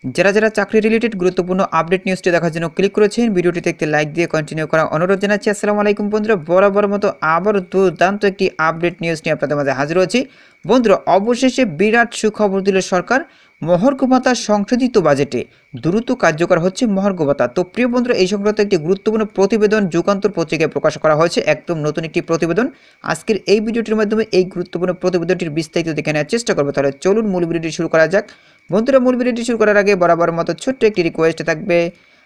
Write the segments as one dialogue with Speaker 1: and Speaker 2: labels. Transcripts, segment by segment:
Speaker 1: যারা চাকরি রিলেটেড গুরুত্বপূর্ণ আপডেট নিউজটি দেখার জন্য ক্লিক করেছেন, ভিডিওটিতে একটি লাইক দিয়ে কন্টিনিউ করা অনুরোধ জানাচ্ছি। আসসালামু আলাইকুম বন্ধুরা, বরাবর মতো আবার দুর্দান্ত একটি আপডেট নিউজ নিয়ে আপনাদের মাঝে হাজির হয়েছি। বন্ধুরা, অবশেষে বিরাট সুখবর দিল সরকার। মহার্ঘ ভাতা সংশোধিত বাজেটে দ্রুত কার্যকর হচ্ছে মহার্ঘ ভাতা। তো প্রিয় বন্ধুরা, এই সংক্রান্ত একটি গুরুত্বপূর্ণ প্রতিবেদন যুগান্তর পত্রিকায় প্রকাশ করা হয়েছে, একদম নতুন একটি প্রতিবেদন। আজকের এই ভিডিওটির মাধ্যমে এই গুরুত্বপূর্ণ প্রতিবেদনটির বিস্তারিত দেখে নেওয়ার চেষ্টা করবো। তাহলে চলুন মূল ভিডিওটি শুরু করা যাক। বন্ধুরা, মূল ভিডিওটি শুরু করার আগে বরাবর মতো ছোট্ট একটি রিকোয়েস্ট থাকবে,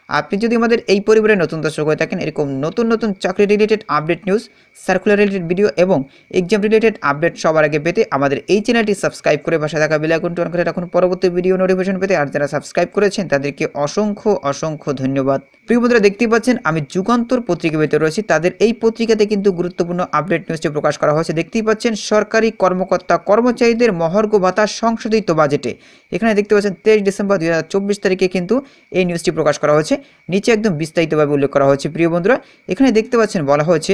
Speaker 1: আপনি যদি আমাদের এই পরিবারের নতুন দর্শক হয়ে থাকেন, এরকম নতুন চাকরি related update news, circular related video এবং এক্সাম রিলেটেড আপডেট সবার আগে পেতে আমাদের এই চ্যানেলটি সাবস্ক্রাইব করে পাশে থাকা বেল আইকনটি অন করে রাখুন পরবর্তী ভিডিও নোটিফিকেশন পেতে। আর যারা সাবস্ক্রাইব করেছেন তাদেরকে অসংখ্য ধন্যবাদ। প্রিয় বন্ধুরা, দেখতেই পাচ্ছেন আমি যুগান্তর পত্রিকা পেতে রয়েছি। তাদের এই পত্রিকাতে কিন্তু গুরুত্বপূর্ণ আপডেট নিউজটি প্রকাশ করা হয়েছে। দেখতেই পাচ্ছেন সরকারি কর্মকর্তা কর্মচারীদের মহার্ঘ ভাতা সংশোধিত বাজেটে। এখানে দেখতে পাচ্ছেন 23 ডিসেম্বর 2024 তারিখে কিন্তু এই নিউজটি প্রকাশ করা হয়েছে। নিচে একদম বিস্তারিতভাবে উল্লেখ করা হয়েছে। প্রিয় বন্ধুরা, এখানে দেখতে পাচ্ছেন বলা হয়েছে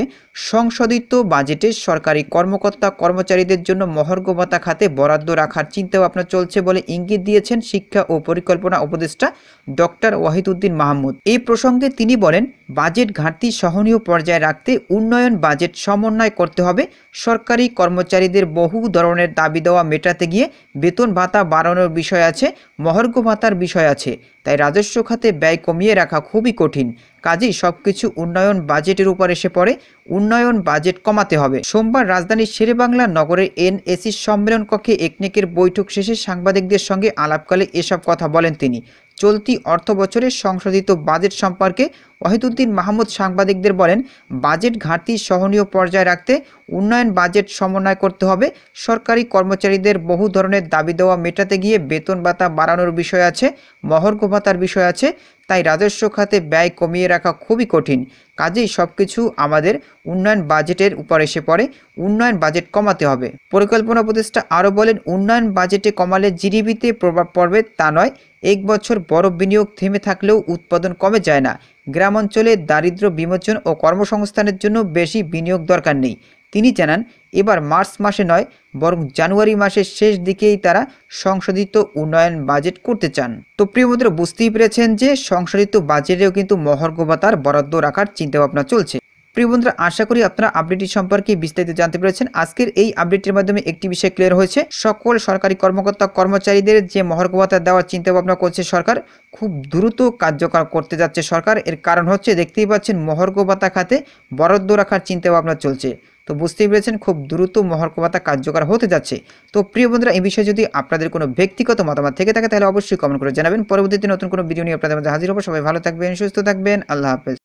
Speaker 1: সংশোধিত বাজেটে সরকারি কর্মকর্তা কর্মচারীদের জন্য মহার্ঘ ভাতা খাতে বরাদ্দ রাখার চিন্তাভাবনা চলছে বলে ইঙ্গিত দিয়েছেন শিক্ষা ও পরিকল্পনা উপদেষ্টা ডক্টর ওয়াহিদউদ্দিন মাহমুদ। এই প্রসঙ্গে তিনি বলেন, বাজেট ঘাটতি সহনীয় পর্যায়ে রাখতে উন্নয়ন বাজেট সমন্বয় করতে হবে। সরকারি কর্মচারীদের বহু ধরনের দাবি দেওয়া মেটাতে গিয়ে বেতন ভাতা বাড়ানোর বিষয় আছে, মহার্ঘ ভাতার বিষয় আছে। তাই রাজস্ব খাতে ব্যয় কমিয়ে রাখা খুবই কঠিন। কাজেই সবকিছু উন্নয়ন বাজেটের উপর এসে পড়ে। উন্নয়ন বাজেট কমাতে হবে। সোমবার রাজধানীর শেরেবাংলা নগরের এনএসি সম্মেলন কক্ষে একনেকের বৈঠক শেষে সাংবাদিকদের সঙ্গে আলাপকালে এসব কথা বলেন তিনি। চলতি অর্থ বছরের সংশোধিত বাজেট সম্পর্কে ওয়াহিদউদ্দিন মাহমুদ সাংবাদিকদের বলেন, বাজেট ঘাটতি সহনীয় পর্যায়ে রাখতে উন্নয়ন বাজেট সমন্বয় করতে হবে। সরকারি কর্মচারীদের বহু ধরনের দাবি দেওয়া মেটাতে গিয়ে বেতন ভাতা বাড়ানোর বিষয় আছে, মহার্ঘ ভাতার বিষয় আছে। তাই রাজস্ব খাতে ব্যয় কমিয়ে রাখা খুবই কঠিন। কাজেই সবকিছু আমাদের উন্নয়ন বাজেটের উপর এসে পড়ে। উন্নয়ন বাজেট কমাতে হবে। পরিকল্পনা উপদেষ্টা আরও বলেন, উন্নয়ন বাজেটে কমালে জিডিপিতে প্রভাব পড়বে তা নয়। এক বছর বড় বিনিয়োগ থেমে থাকলেও উৎপাদন কমে যায় না। গ্রাম অঞ্চলে দারিদ্র্য বিমোচন ও কর্মসংস্থানের জন্য বেশি বিনিয়োগ দরকার নেই। তিনি জানান, এবার মার্চ মাসে নয় বরং জানুয়ারি মাসের শেষ দিকেই তারা সংশোধিত উন্নয়ন বাজেট করতে চান। তো প্রিয় বন্ধুরা, বুঝতেই পেরেছেন যে সংশোধিত বাজেটেও কিন্তু মহার্ঘ ভাতার বরাদ্দ রাখার চিন্তাভাবনা চলছে। প্রিয় বন্ধুরা, আশা করি আপনারা আপডেটটি সম্পর্কে বিস্তারিত জানতে পেরেছেন। আজকের এই আপডেটের মাধ্যমে একটি বিষয় ক্লিয়ার হয়েছে, সকল সরকারি কর্মকর্তা কর্মচারীদের যে মহার্ঘ ভাতা দেওয়ার চিন্তাভাবনা করছে সরকার, খুব দ্রুত কার্যকর করতে যাচ্ছে সরকার। এর কারণ হচ্ছে দেখতেই পাচ্ছেন মহার্ঘ ভাতা খাতে বরাদ্দ রাখার চিন্তাভাবনা চলছে। তো বুঝতেই পেরেছেন খুব দ্রুত মহার্ঘ ভাতা কার্যকর হতে যাচ্ছে। তো প্রিয় বন্ধুরা, এই বিষয়ে যদি আপনাদের কোনো ব্যক্তিগত মতামত থেকে থাকে তাহলে অবশ্যই কমেন্ট করে জানাবেন। পরবর্তীতে নতুন কোনো ভিডিও নিয়ে আপনাদের মাঝে হাজির হবো। সবাই ভালো থাকবেন, সুস্থ থাকবেন। আল্লাহ হাফেজ।